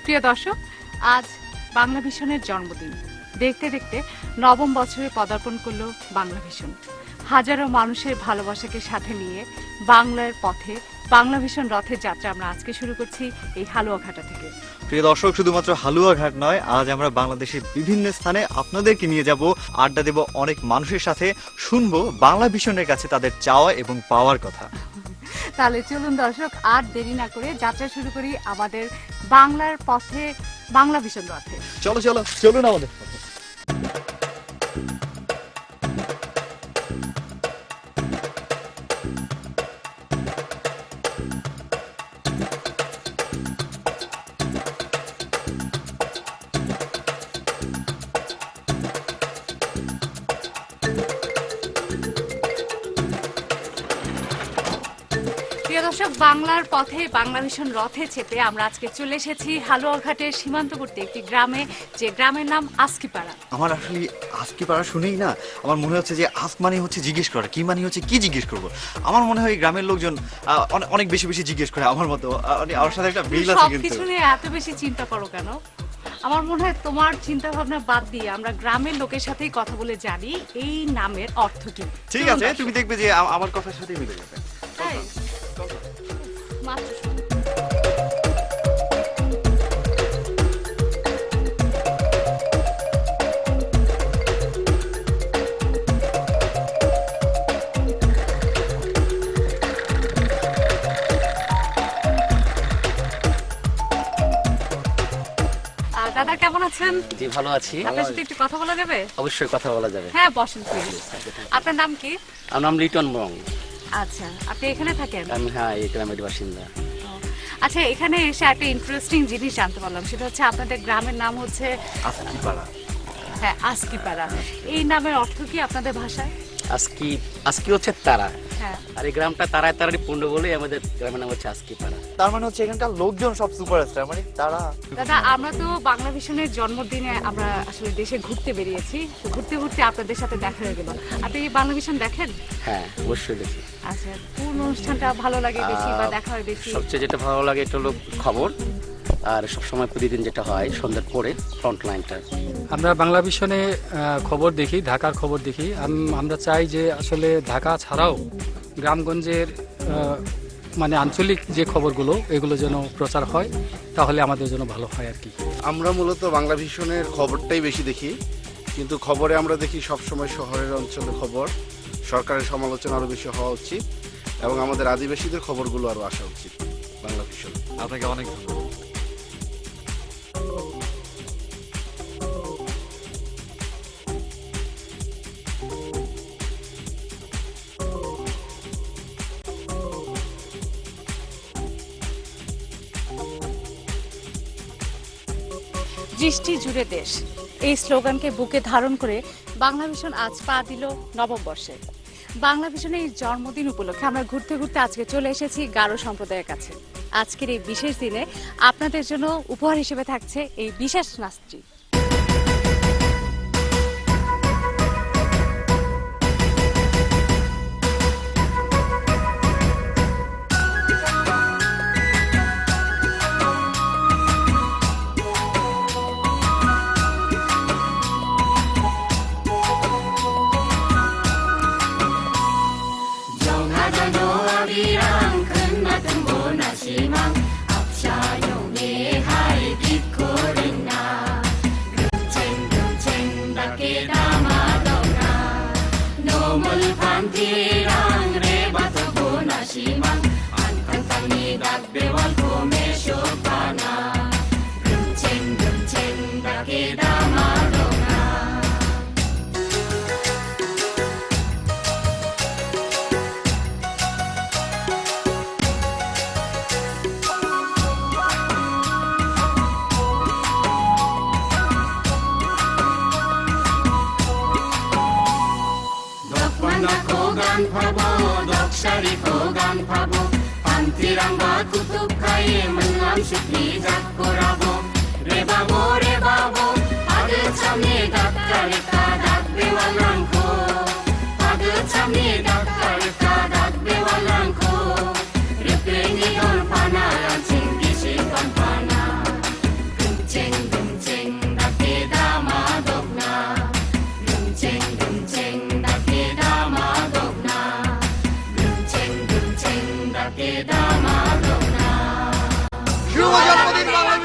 প্রিয় দর্শক, আজ বাংলা ভিশনের জন্মদিন। দেখতে দেখতে নবম বছরে পদার্পণ করলো বাংলা ভিশন। হাজারো মানুষের ভালোবাসাকে সাথে নিয়ে বাংলার পথে বাংলা ভিশন রথের যাত্রা আমরা আজকে শুরু করছি এই হালুয়াঘাটা থেকে। প্রিয় দর্শক, শুধুমাত্র হালুয়াঘাট নয়, আজ আমরা বাংলাদেশের বিভিন্ন স্থানে আপনাদেরকে নিয়ে যাব, আড্ডা দেব অনেক মানুষের সাথে, শুনবো বাংলা ভিশনের কাছে তাদের চাওয়া এবং পাওয়ার কথা। তাহলে চলুন দর্শক, আর দেরি না করে যাত্রা শুরু করি আমাদের বাংলার পথে বাংলা ভিশন রথে। চলো চলো চলুন আমাদের। দর্শক, বাংলার পথে বাংলা ভিশন রথে চেপে আমরা আজকে চলে এসেছি হালুয়াঘাটের সীমান্তবর্তী একটি গ্রামে, যে গ্রামের নাম আস্কিপাড়া। আমার আসলে আস্কিপাড়া শুনেই না আমার মনে হচ্ছে যে আস্ক মানে হচ্ছে জিজ্ঞেস করা, কি মানে হচ্ছে কি জিজ্ঞেস করবো। আমার মনে হয় গ্রামের লোকজন অনেক বেশি বেশি জিজ্ঞেস করে আমার মতো। আমার সাথে একটা মিল আছে। কিন্তু সবকিছু নিয়ে এত বেশি চিন্তা করো কেন? আমার মনে হয় তোমার চিন্তা ভাবনা বাদ দিয়ে আমরা গ্রামের লোকের সাথেই কথা বলে জানি এই নামের অর্থ কি। ঠিক আছে, তুমি দেখবে যে আমার কথার সাথে মিলে যাবে। দাদা কেমন আছেন? জি ভালো আছি। আপনার সাথে একটু কথা বলা যাবে? অবশ্যই কথা বলা যাবে। হ্যাঁ বসেন প্লিজ। আপনার নাম কি? আমার নাম লিটন বং। আচ্ছা, আপনি এখানে থাকেন? আমি হ্যাঁ এই গ্রামের বাসিন্দা। আচ্ছা, এখানে এসে একটা ইন্টারেস্টিং জিনিস জানতে পারলাম, সেটা হচ্ছে আপনাদের গ্রামের নাম হচ্ছে আস্কিপাড়া। হ্যাঁ, আস্কিপাড়া। এই নামের অর্থ কি আপনাদের ভাষায়? আস্কি হচ্ছে তারা। হ্যাঁ, আর এই গ্রামটা তারায় তারারই পূর্ণ বলে আমাদের গ্রামের নাম হচ্ছে আস্কিপাড়া। তার মানে হচ্ছে এখানকার লোকজন সব সুপারস্টার, মানে তারা। দাদা, আমরা তো বাংলা ভিশনের জন্মদিনে আমরা আসলে দেশে ঘুরতে বেরিয়েছি, তো ঘুরতে ঘুরতে আপনাদের সাথে দেখা হয়ে গেল। আপনি বাংলা ভিশন দেখেন? হ্যাঁ অবশ্যই দেখি। আচ্ছা, কোন অনুষ্ঠানটা ভালো লাগে বেশি বা দেখা হয় বেশি? সবচেয়ে যেটা ভালো লাগে এটা হলো খবর, আর সবসময় প্রতিদিন যেটা হয় সন্ধ্যার পরে ফ্রন্ট লাইনটা। আমরা বাংলা ভিশনে খবর দেখি, ঢাকার খবর দেখি। আমরা চাই যে আসলে ঢাকা ছাড়াও গ্রামগঞ্জের মানে আঞ্চলিক যে খবরগুলো এগুলো যেন প্রচার হয়, তাহলে আমাদের জন্য ভালো হয় আর কি। আমরা মূলত বাংলা ভিশনের খবরটাই বেশি দেখি, কিন্তু খবরে আমরা দেখি সবসময় শহরের অঞ্চলের খবর, সরকারের সমালোচনা আরও বেশি হওয়া উচিত এবং আমাদের আদিবাসীদের খবরগুলো আরও আসা উচিত বাংলা ভিশন। আপনাকে অনেক ধন্যবাদ। দৃষ্টি জুড়ে দেশ, এই স্লোগানকে বুকে ধারণ করে বাংলা ভিশন আজ পা দিল নবম বর্ষে। বাংলা ভিশনের এই জন্মদিন উপলক্ষে আমরা ঘুরতে ঘুরতে আজকে চলে এসেছি গারো সম্প্রদায়ের কাছে। আজকের এই বিশেষ দিনে আপনাদের জন্য উপহার হিসেবে থাকছে এই বিশেষ নাচটি। শুভ জন্মদিন বাংলাদেশ।